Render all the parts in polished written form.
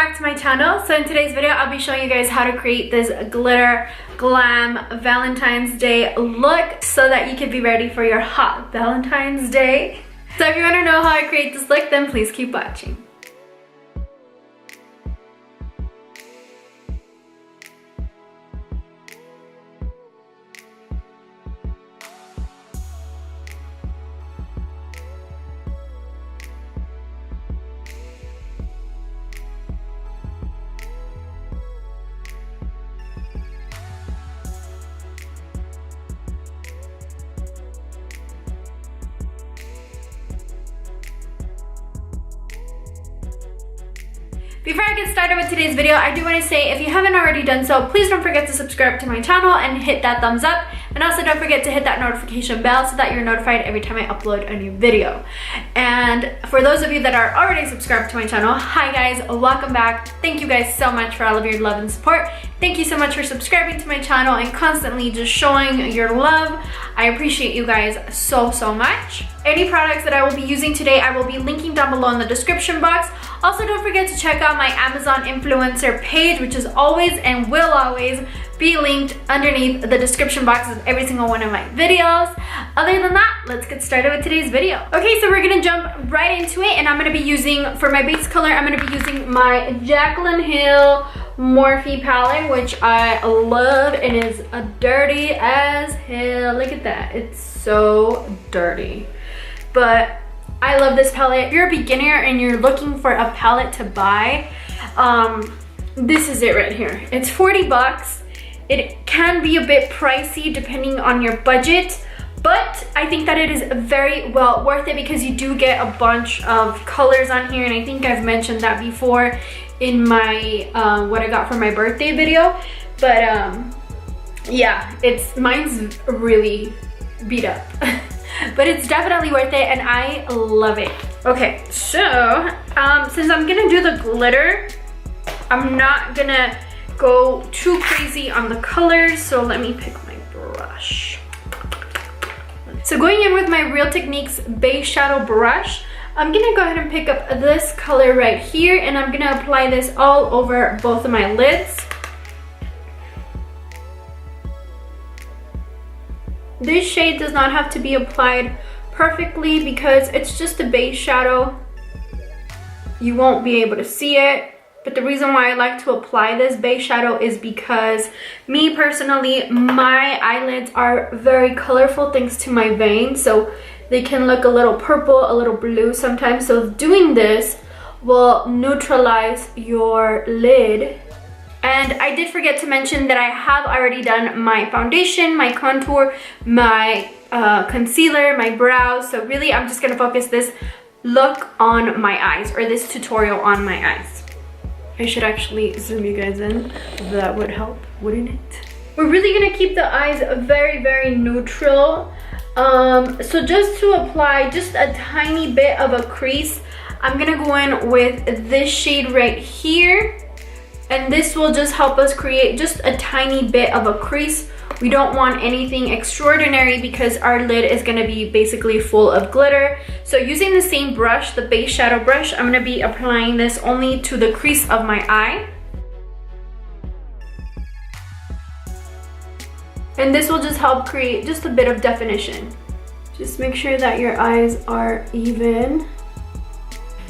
back to my channel. So in today's video I'll be showing you guys how to create this glitter glam Valentine's Day look so that you can be ready for your hot Valentine's Day. So if you want to know how I create this look, then please keep watching. Before I get started with today's video, I do want to say if you haven't already done so, please don't forget to subscribe to my channel and hit that thumbs up. And also don't forget to hit that notification bell so that you're notified every time I upload a new video. And for those of you that are already subscribed to my channel, hi guys, welcome back. Thank you guys so much for all of your love and support. Thank you so much for subscribing to my channel and constantly just showing your love. I appreciate you guys so much. Any products that I will be using today, I will be linking down below in the description box. Also, don't forget to check out my Amazon influencer page, which is always and will always be linked underneath the description box of every single one of my videos. Other than that, let's get started with today's video. Okay, so we're gonna jump right into it, and I'm gonna be using, for my base color, I'm gonna be using my Jaclyn Hill Morphe palette, which I love. It is dirty as hell. Look at that, it's so dirty. But I love this palette. If you're a beginner and you're looking for a palette to buy, this is it right here. It's 40 bucks. It can be a bit pricey depending on your budget, but I think that it is very well worth it because you do get a bunch of colors on here, and I think I've mentioned that before in my what I got for my birthday video. But yeah, mine's really beat up. But it's definitely worth it and I love it. Okay, so since I'm gonna do the glitter, I'm not gonna go too crazy on the colors, so let me pick my brush. So going in with my Real Techniques base shadow brush, I'm gonna go ahead and pick up this color right here, and I'm gonna apply this all over both of my lids. This shade does not have to be applied perfectly because it's just a base shadow. You won't be able to see it. But the reason why I like to apply this base shadow is because me personally, my eyelids are very colorful thanks to my veins. So they can look a little purple, a little blue sometimes. So doing this will neutralize your lid. And I did forget to mention that I have already done my foundation, my contour, my concealer, my brows. So really, I'm just gonna focus this look on my eyes, or this tutorial on my eyes. I should actually zoom you guys in. That would help, wouldn't it? We're really gonna keep the eyes very neutral. So just to apply just a tiny bit of a crease, I'm gonna go in with this shade right here. And this will just help us create just a tiny bit of a crease. We don't want anything extraordinary because our lid is gonna be basically full of glitter. So using the same brush, the base shadow brush, I'm gonna be applying this only to the crease of my eye. And this will just help create just a bit of definition. Just make sure that your eyes are even.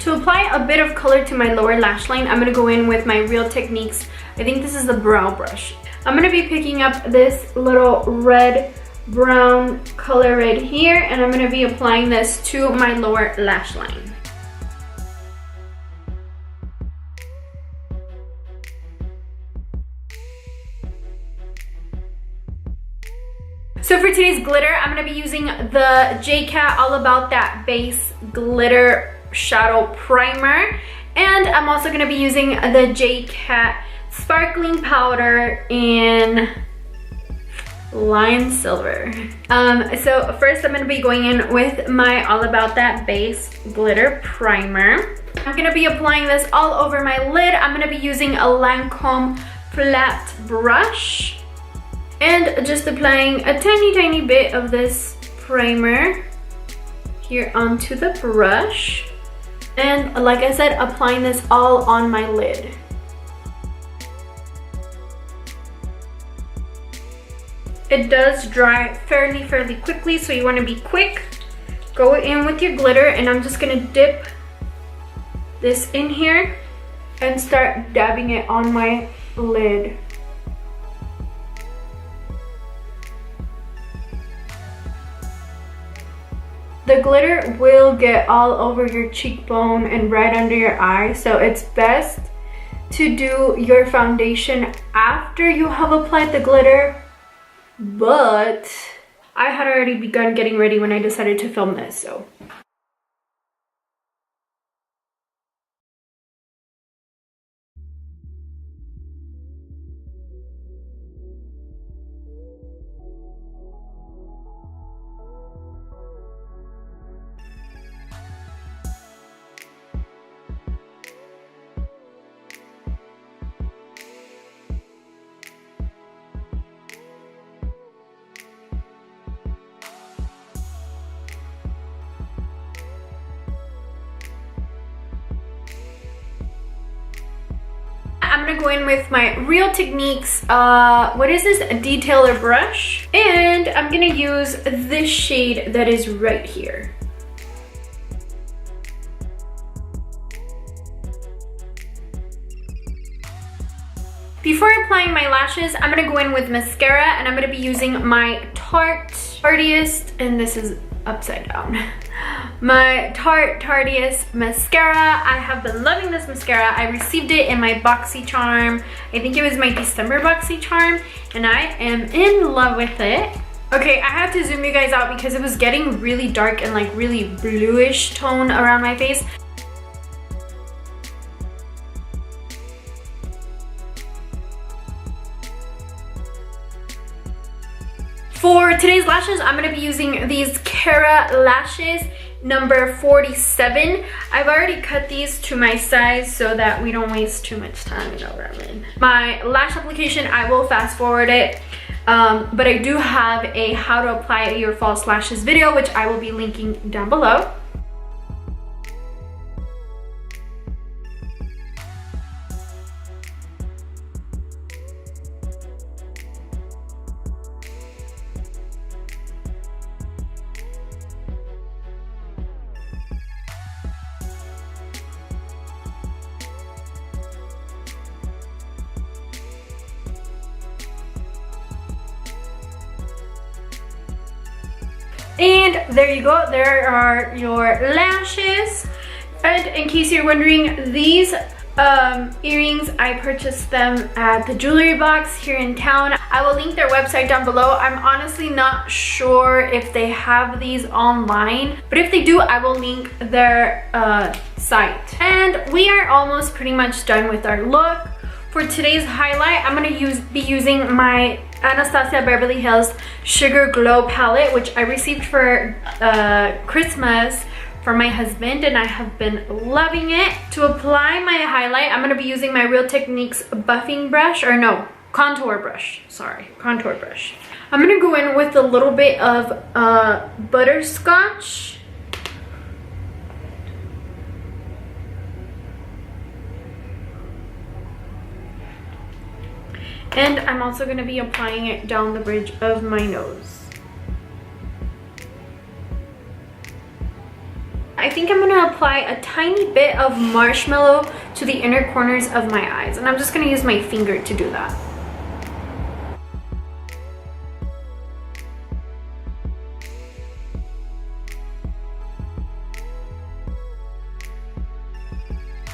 To apply a bit of color to my lower lash line, I'm gonna go in with my Real Techniques, I think this is the brow brush. I'm gonna be picking up this little red brown color right here, and I'm gonna be applying this to my lower lash line. So for today's glitter, I'm gonna be using the J-Cat All About That Base Glitter Shadow Primer, and I'm also going to be using the J-Cat Sparkling Powder in Lime Silver. So first I'm going to be going in with my All About That Base Glitter Primer. I'm going to be applying this all over my lid. I'm going to be using a Lancome flat brush and just applying a tiny bit of this primer here onto the brush. And like I said, applying this all on my lid. It does dry fairly quickly, so you want to be quick. Go in with your glitter, and I'm just gonna dip this in here and start dabbing it on my lid. The glitter will get all over your cheekbone and right under your eye, so it's best to do your foundation after you have applied the glitter. But I had already begun getting ready when I decided to film this, so. I'm gonna go in with my Real Techniques, what is this? A detailer brush. And I'm gonna use this shade that is right here. Before applying my lashes, I'm gonna go in with mascara, and I'm gonna be using my Tarteist, and this is upside down. My Tarteist mascara. I have been loving this mascara. I received it in my BoxyCharm. I think it was my December BoxyCharm, and I am in love with it. Okay, I have to zoom you guys out because it was getting really dark and like really bluish tone around my face. For today's lashes, I'm going to be using these Cara lashes number 47. I've already cut these to my size so that we don't waste too much time, you know what I mean. My lash application, I will fast forward it, but I do have a how to apply your false lashes video, which I will be linking down below. And there you go, there are your lashes. And in case you're wondering, these earrings, I purchased them at the jewelry box here in town. I will link their website down below. I'm honestly not sure if they have these online, but if they do, I will link their site. And we are almost pretty much done with our look. For today's highlight, I'm gonna be using my Anastasia Beverly Hills Sugar Glow palette, which I received for Christmas for my husband, and I have been loving it. To apply my highlight, I'm gonna be using my Real Techniques buffing brush, or no, contour brush, sorry, contour brush. I'm gonna go in with a little bit of butterscotch. And I'm also going to be applying it down the bridge of my nose. I think I'm going to apply a tiny bit of marshmallow to the inner corners of my eyes. And I'm just going to use my finger to do that.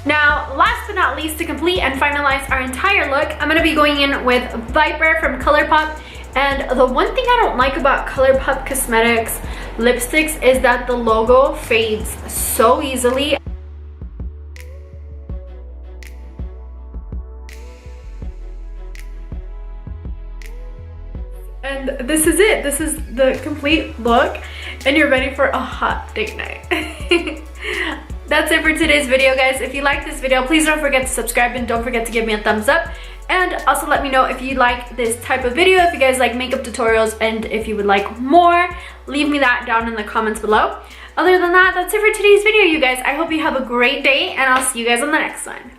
Now, last but not least, to complete and finalize our entire look, I'm going to be going in with Viper from ColourPop. And the one thing I don't like about ColourPop Cosmetics lipsticks is that the logo fades so easily. And this is it. This is the complete look, and you're ready for a hot date night. That's it for today's video, guys. If you like this video, please don't forget to subscribe, and don't forget to give me a thumbs up. And also let me know if you like this type of video, if you guys like makeup tutorials, and if you would like more, leave me that down in the comments below. Other than that, that's it for today's video, you guys. I hope you have a great day, and I'll see you guys on the next one.